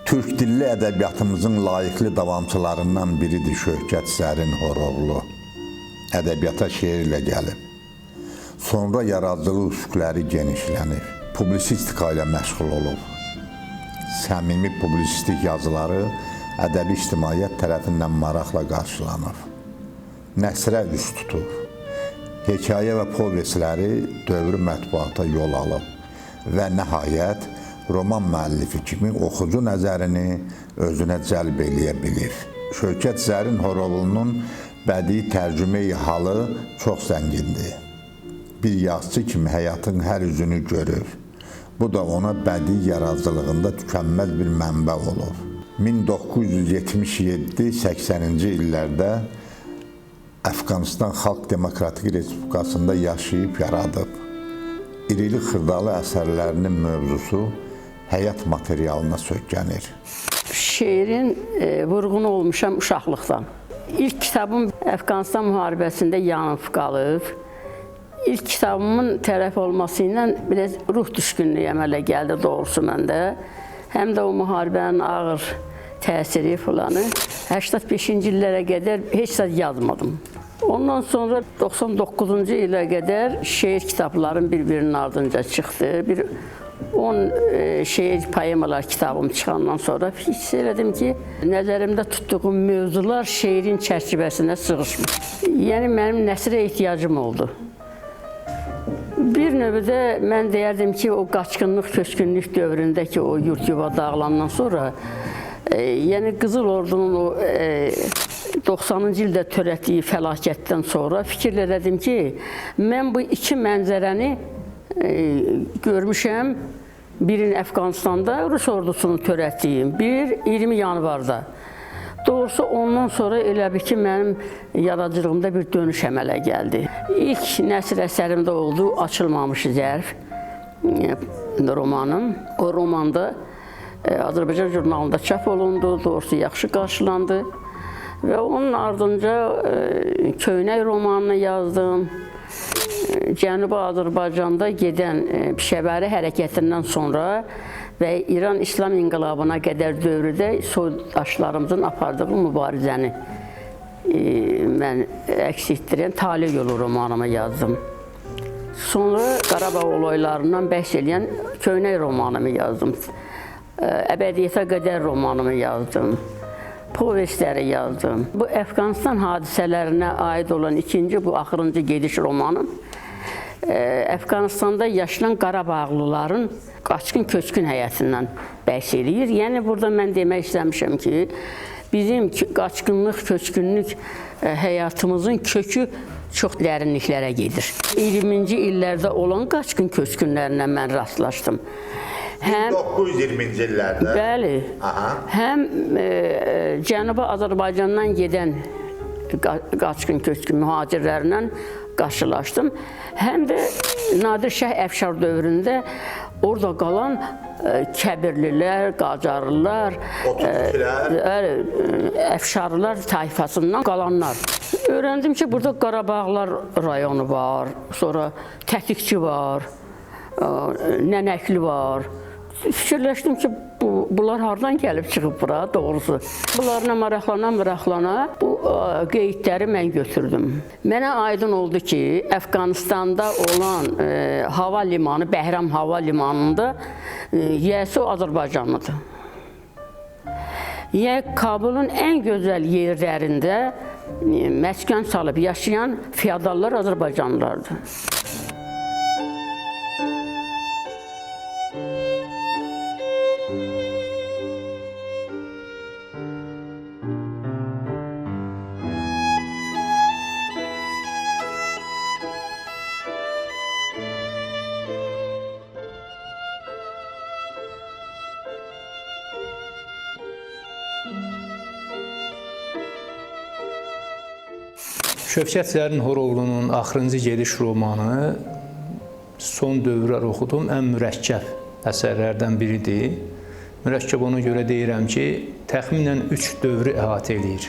Türk dilli ədəbiyyatımızın layiqli davamçılarından biridir Şövkət Zərin Horoğlu. Ədəbiyyata şeirlə gəlib. Sonra yaradıcılıq üfüqləri genişlənib. Publisistika ilə məşğul olub. Səmimi publisistik yazıları ədəbi ictimaiyyət tərəfindən maraqla qarşılanır. Nəsrə üz tutub. Hekayə və povestləri dövrü mətbuata yol alıb və nəhayət roman müəllifi kimi oxucu nəzərini özünə cəlb eləyə bilir. Şövkət Zərin Horoğlunun bədii tərcümeyi halı çox zəngindir. Bir yazıcı kimi həyatın hər üzünü görür. Bu da ona bədii yaradıcılığında tükənməz bir mənbə olur. 1977-80-ci illərdə Əfqanistan Xalq Demokratik Respublikasında yaşayıb yaradıb. İrili xırdalı əsərlərinin mövzusu həyat materialına söykənir. Şeirin vurğunu olmuşam uşaqlıqdan. İlk kitabım Əfqanistan müharibəsində yanıb qalıb. İlk kitabımın tərəf olması ilə biraz ruh düşkünlüyü əmələ gəldi doğrusu məndə. Həm də o müharibənin ağır təsiri falanı. 85-ci illərə qədər heç də yazmadım. Ondan sonra 99-cu ilə qədər şeir kitablarım bir-birinin ardınca çıxdı. 10 şeir poemalar kitabım çıxandan sonra hiss elədim ki, nəzərimdə tutduğum mövzular şeirin çərçivəsinə sığışmır. Yəni mənim nəsrə ehtiyacım oldu. Bir növdə mən deyərdim ki, o qaçqınlıq, köçkünlük dövründəki o yurt yuva dağılandan sonra yəni Qızıl Ordunun o 90-cı ildə törətdiyi fəlakətdən sonra fikirlədim ki, mən bu iki mənzərəni görmüşəm. Birini Əfqanistanda Rus ordusunun törətdiyim, bir 20 yanvarda. Doğrusu ondan sonra elə bir ki, mənim yaradıcılığımda bir dönüş əmələ gəldi. İlk nəsr əsərimdə oldu Açılmamış Zərf romanım. O romanda Azərbaycan jurnalında çap olundu, doğrusu yaxşı qarşılandı. Və onun ardınca Köynək romanını yazdım. Cənubi Azərbaycanda gedən Pişəvəri hərəkətindən sonra və İran İslam İnqilabına qədər dövrdə soydaşlarımızın apardığı mübarizəni mən əks etdirən Talih Yolu romanımı yazdım. Sonra Qarabağ olaylarından bəhs edən Köynək romanımı yazdım. Əbədiyyətə qədər romanımı yazdım. Povestləri yazdım. Bu Əfqanistan hadisələrinə aid olan ikinci, bu axırıncı gediş romanım Əfqanistanda yaşayan Qarabağlıların qaçqın köçkün həyatından bəhs eləyir. Yəni burada mən demək istəmişəm ki, bizim qaçqınlıq, köçkünlük həyatımızın kökü çox dərinliklərə gedir. 20-ci illərdə olan qaçqın köçkünlərinə mən rastlaşdım. 1920-ci illərdə? Bəli. Həm Cənubi Azərbaycandan gedən qaçqın köçkün mühacirlərlə qarşılaşdım. Həm də Nadir Şah Əfşar dövründə orada qalan Kəbirlilər, Qacarlılar, Əfşarlılar tayfasından qalanlar. Öyrəndim ki, burada Qarabağlar rayonu var, sonra Tətikçi var, Nənəkli var. Fikirləşdim ki, bunlar hardan gəlib çıxıb bura, doğrusu. Bunlarla maraqlana bu qeydləri mən götürdüm. Mənə aydın oldu ki, Əfqanistanda olan hava limanı, Bəhram hava limanında yiyəsi Azərbaycanlıdır. Yəni, Kabulun ən gözəl yerlərində məskən salıb yaşayan feodallar Azərbaycanlılardır. Şövkət Zərin Horoğlunun Axırıncı Gediş romanı son dövrlər oxudum ən mürəkkəb əsərlərdən biridir. Mürəkkəb ona görə deyirəm ki, təxminən 3 dövrü əhatə edir.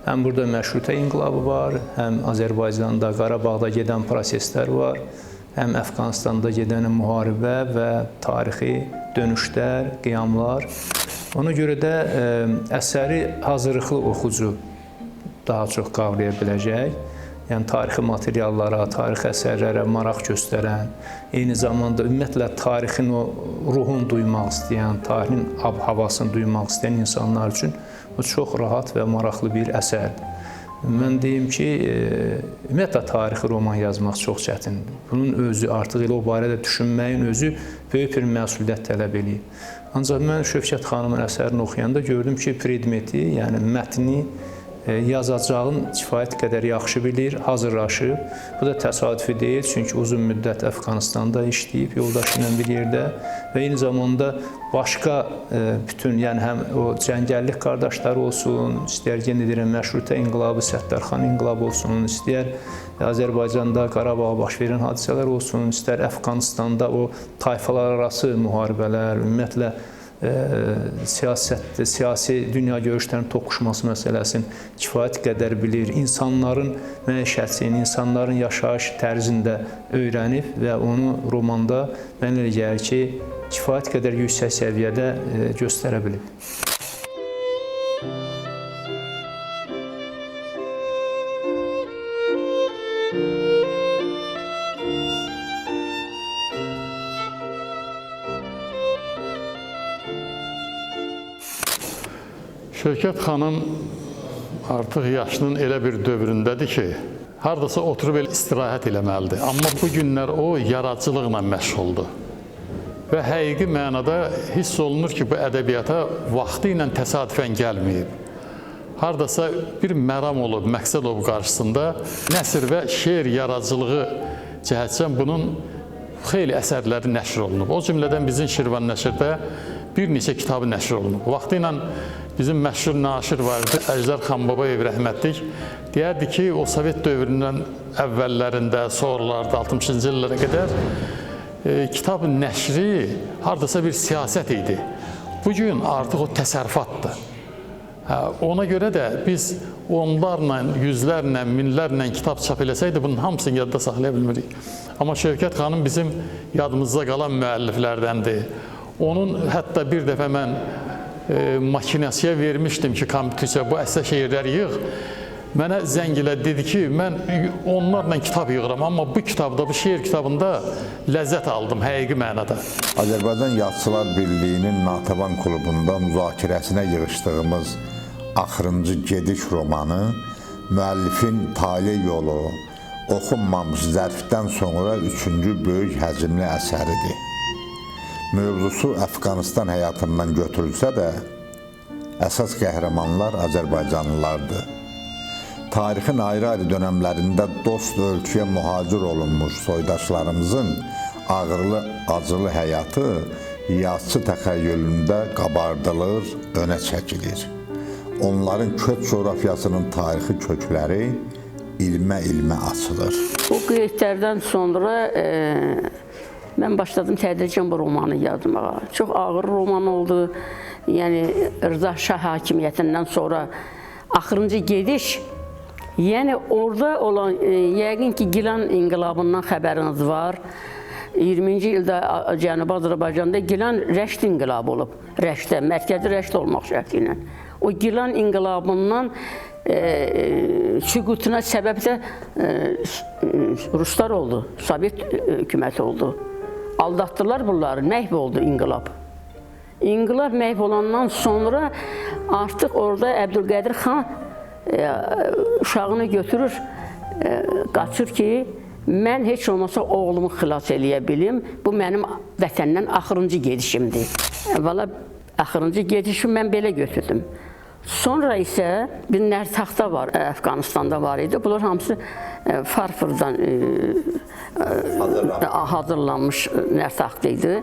Həm burada məşrutə inqilabı var, həm Azərbaycanda, Qarabağda gedən proseslər var, həm Əfqanistanda gedən müharibə və tarixi dönüşlər, qiyamlar. Ona görə də əsəri hazırlıqlı oxucu daha çox qavraya biləcək. Yəni tarixi materiallara, tarixi əsərlərə maraq göstərən, eyni zamanda ümumiyyətlə tarixin o ruhunu duymaq istəyən, tarihin ab-havasını duymaq istəyən insanlar üçün bu çox rahat və maraqlı bir əsərdir. Mən deyim ki, ümumiyyətlə tarixi roman yazmaq çox çətindir. Bunun özü artıq elə o barədə düşünməyin özü böyük bir məsuliyyət tələb eləyir. Ancaq mən Şövkət xanımın əsərini oxuyanda gördüm ki, predmeti, yəni mətni yazacağın kifayət qədər yaxşı bilir, hazırlaşıb. Bu da təsadüfi deyil, çünki uzun müddət Əfqanistanda işləyib yoldaşı ilə bir yerdə və eyni zamanda başqa bütün, yəni həm o cəngəllik qardaşları olsun, istəyər yenə deyirəm məşrutə inqilabı, Səttarxan inqilabı olsun, istəyər Azərbaycanda Qarabağa baş verən hadisələr olsun, istər Əfqanistanda o tayfalar arası müharibələr, ümumiyyətlə siyasətdə, siyasi dünya görüşlərinin toqquşması məsələsini kifayət qədər bilir, insanların məişətini, insanların yaşayış tərzini də öyrənib və onu romanda mənə elə gəlir ki, kifayət qədər yüksək səviyyədə göstərə bilib. Şövkət xanım artıq yaşının elə bir dövründədir ki, hardasa oturub istirahət eləməlidir. Amma bu günlər o yaradıcılıqla məşğuldur. Və həqiqi mənada hiss olunur ki, bu ədəbiyyata vaxtı ilə təsadüfən gəlməyib. Hardasa bir məram olub, məqsəd olub qarşısında nəsr və şeir yaradıcılığı cəhətdən bunun xeyli əsərləri nəşr olunub. O cümlədən bizim Şirvan nəşrdə bir neçə kitabı nəşr olunub. Vaxtı ilə bizim məşhur naşir vardı, Əjdər Xanbabayev rəhmətlik. Deyərdi ki, o Sovet dövründən əvvəllərində, sonralarda, 60-cı illərə qədər kitab nəşri hardasa bir siyasət idi. Bugün artıq o təsərrüfatdır. Ona görə də biz onlarla, yüzlərlə, minlərlə kitab çap eləsəydi, bunun hamısını yadda saxlaya bilmirik. Amma Şövkət xanım bizim yadımızda qalan müəlliflərdəndir. Onun hətta bir dəfə mən makinəsiyə vermişdim ki, kompüterə bu əsər şeirləri yığ. Mənə zəng ilə dedi ki, mən onlarla kitab yığıram, amma bu kitabda, bu şeir kitabında ləzzət aldım, həqiqi mənada. Azərbaycan Yazıçılar Birliyinin Natəvan klubunda müzakirəsinə yığışdığımız Axırıncı Gediş romanı müəllifin tale yolu, oxunmamış zərfdən sonra 3-cü böyük həcmli əsəridir. Mövzusu Əfqanistan həyatından götürülsə də, əsas qəhrəmanlar Azərbaycanlılardır. Tarixin ayrı-ayrı dönəmlərində dost ölkəyə mühacir olunmuş soydaşlarımızın ağırlı, acılı həyatı yazıçı təxəyyülündə qabardılır, önə çəkilir. Onların köç coğrafiyasının tarixi kökləri ilmə-ilmə açılır. Bu qeydlərdən sonra mən başladım tədricən bu romanı yazmağa. Çox ağır roman oldu. Yəni Rza Şah hakimiyyətindən sonra Axırıncı Gediş, yəni orada olan, yəqin ki, Gilan inqilabından xəbəriniz var. 20-ci ildə Cənubi Azərbaycanda Gilan Rəşd inqilabı olub. Rəşdə, mərkəzi Rəşd olmaq şəkli ilə. O Gilan inqilabından süqutuna səbəb də Ruslar oldu, Sovet hökuməti oldu. Aldatdılar bunları, məhv oldu inqilab. İnqilab məhv olandan sonra artıq orada Əbdülqədir xan uşağını götürür, qaçır ki, mən heç olmasa oğlumu xilas eləyə bilim. Bu mənim vətəndən axırıncı gedişimdir. Valla axırıncı gedişimi mən belə götürdüm. Sonra isə bir nərtaxta var, Əfqanistanda var idi. Bunlar hamısı farfırdan hazırlanmış nərtaxta idi.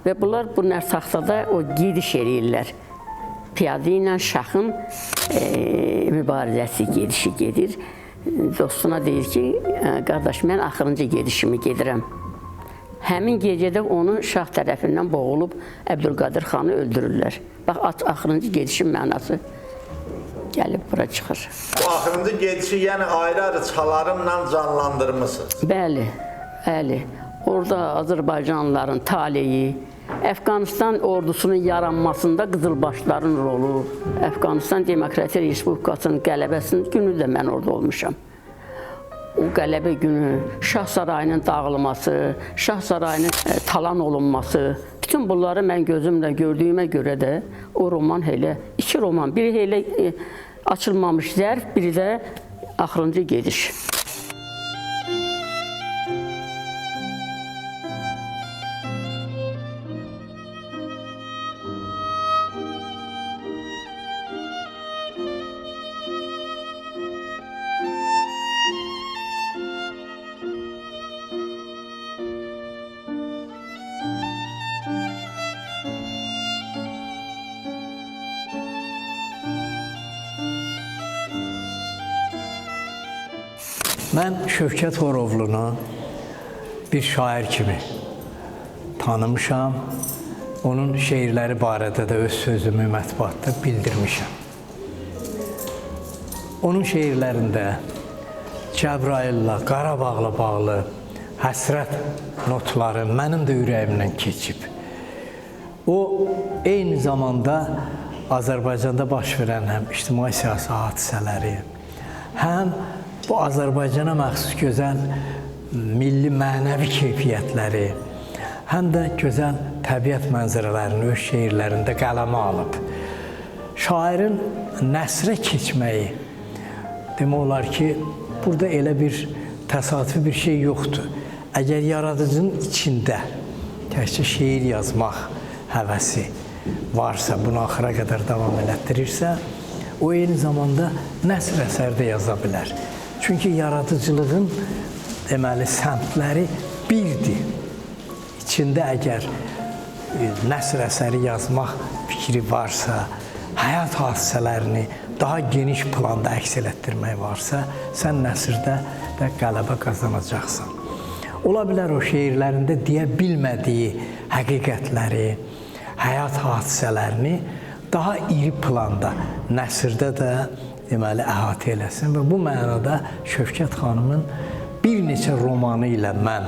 Və bunlar bu nərtaxtada o gediş eləyirlər. Piyadə ilə şahın mübarizəsi, gedişi gedir. Dostuna deyir ki, qardaş, mən axırıncı gedişimi gedirəm. Həmin gecədə onu şah tərəfindən boğulub Əbdülqadir xanı öldürürlər. Bax, axırıncı gedişin mənası gəlib bura çıxır. Bu axırıncı gedişi yəni ayrı-ayrı çalarımla canlandırmışsınız. Bəli, bəli. Orada Azərbaycanlıların taleyi, Əfqanistan ordusunun yaranmasında qızılbaşların rolu, Əfqanistan Demokratik Respublikasının qələbəsinin günü də mən orada olmuşam. O qələbə günü, Şah Sarayının dağılması, Şah Sarayının talan olunması, bütün bunları mən gözümlə gördüyümə görə də o roman elə, iki roman, biri elə açılmamış zərf, biri də axırıncı gediş. Mən Şövkət Horovlunu bir şair kimi tanımışam. Onun şeirləri barədə də öz sözümü mətbuatda bildirmişəm. Onun şeirlərində Cəbrayıl'la, Qarabağla bağlı həsrət notları mənim də ürəyimdən keçib. O, eyni zamanda Azərbaycanda baş verən həm ictimai-siyasi hadisələri, həm bu Azərbaycana məxsus gözəl milli mənəvi keyfiyyətləri, həm də gözəl təbiət mənzərələrini öz şeirlərində qələmə alıb. Şairin nəsrə keçməyi, demək olar ki, burada elə bir təsadüfi bir şey yoxdur. Əgər yaradıcının içində təkcə şeir yazmaq həvəsi varsa, bunu axıra qədər davam elətdirirsə, o eyni zamanda nəsr əsərdə yaza bilər. Çünki yaradıcılığın deməli səmtləri birdir. İçində əgər nəsr əsəri yazmaq fikri varsa, həyat hadisələrini daha geniş planda əks elətdirmək varsa, sən nəsrdə də qələbə qazanacaqsan. Ola bilər o şeirlərində deyə bilmədiyi həqiqətləri, həyat hadisələrini daha iri planda nəsrdə də deməli əhatə eləsin və bu mənada Şövkət xanımın bir neçə romanı ilə mən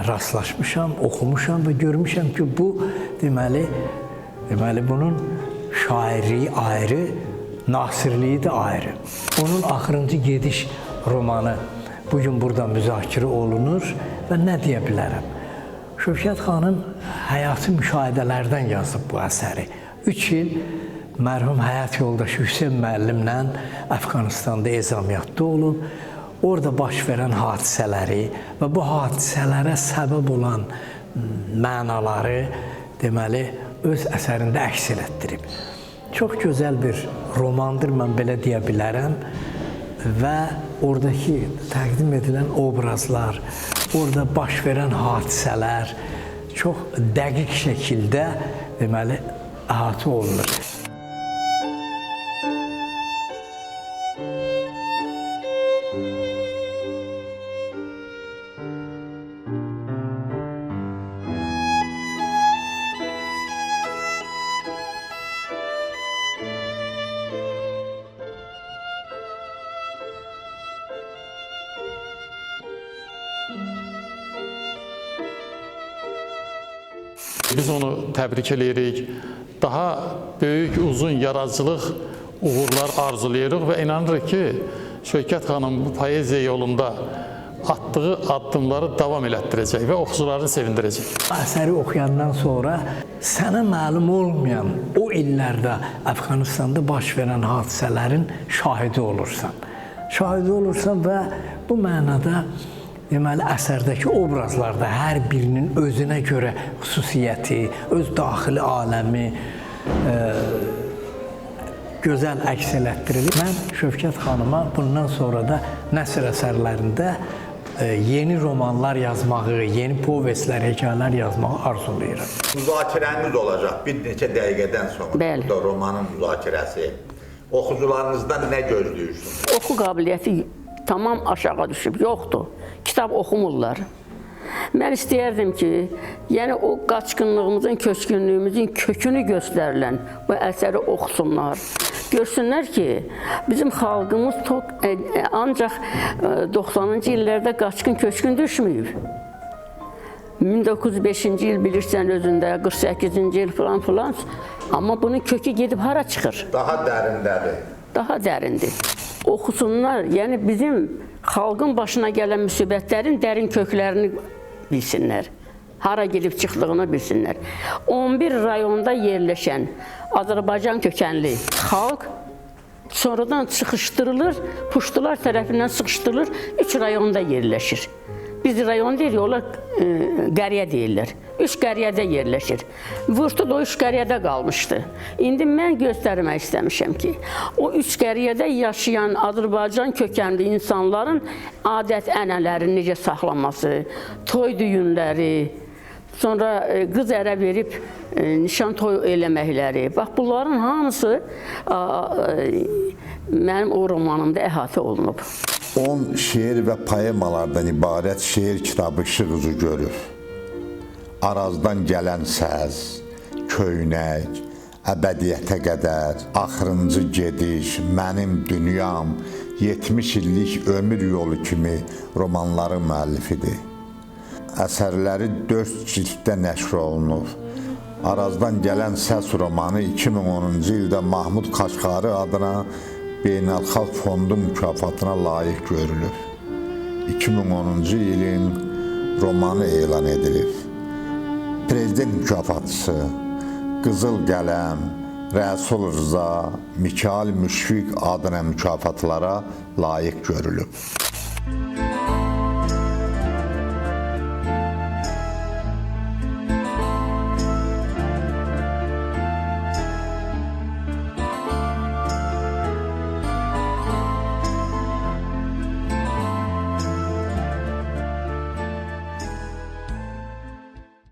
rastlaşmışam, oxumuşam və görmüşəm ki, bu deməli bunun şairliyi ayrı, nasirliyi də ayrı. Onun Axırıncı Gediş romanı bugün burada müzakirə olunur və nə deyə bilərəm? Şövkət xanım həyatı müşahidələrdən yazıb bu əsəri. 3 il mərhum həyat yoldaşı Hüseyn müəllimlə Əfqanistanda ezamiyyatda olub, orada baş verən hadisələri və bu hadisələrə səbəb olan mənaları deməli öz əsərində əks elətdirib. Çox gözəl bir romandır, mən belə deyə bilərəm və oradakı təqdim edilən obrazlar, orada baş verən hadisələr çox dəqiq şəkildə deməli əhatə olunur. Biz onu təbrik edirik. Daha böyük, uzun yaradıcılıq uğurlar arzulayırıq və inanırıq ki, Şövkət xanım bu poeziya yolunda atdığı addımları davam elətdirəcək və oxucularını sevindirəcək. Əsəri oxuyandan sonra sənə məlum olmayan o illərdə Əfqanistanda baş verən hadisələrin şahidi olursan. Şahidi olursan və bu mənada deməli, əsərdəki obrazlarda hər birinin özünə görə xüsusiyyəti, öz daxili aləmi gözəl əks elətdirilir. Mən Şövkət xanıma bundan sonra da nəsr əsərlərində yeni romanlar yazmağı, yeni povestlər, hekayələr yazmağı arzulayıram. Müzakirəniz olacaq bir neçə dəqiqədən sonra. Bəli. Burada romanın müzakirəsi. Oxucularınızdan nə gözləyirsiniz? Oxu qabiliyyəti tamam aşağı düşüb, yoxdur. Kitab oxumurlar. Mən istəyərdim ki, yəni o qaçqınlığımızın, köçkünlüyümüzün kökünü göstərilən bu əsəri oxusunlar. Görsünlər ki, bizim xalqımız ancaq 90-cı illərdə qaçqın köçkün düşməyib. 1905-ci il bilirsən özündə, 48-ci il falan filan. Amma bunun kökü gedib hara çıxır? Daha dərindədir. Daha dərindir. Oxusunlar, yəni bizim xalqın başına gələn müsibətlərin dərin köklərini bilsinlər. Hara gedib çıxdığını bilsinlər. 11 rayonda yerləşən Azərbaycan kökənli xalq sonradan sıxışdırılır, puştular tərəfindən sıxışdırılır, 3 rayonda yerləşir. Biz rayon deyirik, onlar qəriyə deyirlər. 3 qəriyyədə yerləşir. Vurtut o 3 qəriyyədə qalmışdı. İndi mən göstərmək istəmişəm ki, o 3 qəriyyədə yaşayan Azərbaycan kökənli insanların adət-ənənələri necə saxlaması, toy düyünləri, sonra qız ərə verib nişan toy eləməkləri. Bax, bunların hamısı mənim o romanımda əhatə olunub. 10 şeir və poemalardan ibarət şeir kitabı işıq üzü görür. Arazdan gələn səz, köynək, əbədiyyətə qədər, axırıncı gediş, mənim dünyam, 70 illik ömür yolu kimi romanların müəllifidir. Əsərləri 4 cilddə nəşr olunur. Arazdan gələn səs romanı 2010-cu ildə Mahmud Kaşqari adına Beynəlxalq Fondu mükafatına layiq görülür. 2010-cu ilin romanı elan edilir. Prezident mükafatçısı Qızıl Qələm, Rəsul Rza, Mikail Müşfiq adına mükafatlara layiq görülüb.